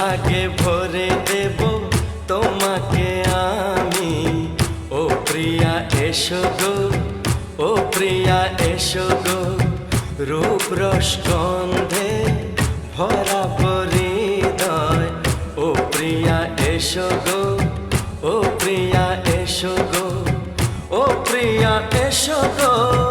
সোহাগে ভরে দেব তোমাকে আমি। ও প্রিয়া এসো গো, ও প্রিয়া এসো গো, রূপ রস গন্ধে ভরা হৃদয়। ও প্রিয়া এসো গো, ও প্রিয়া এসো গো, ও প্রিয়া এসো গো।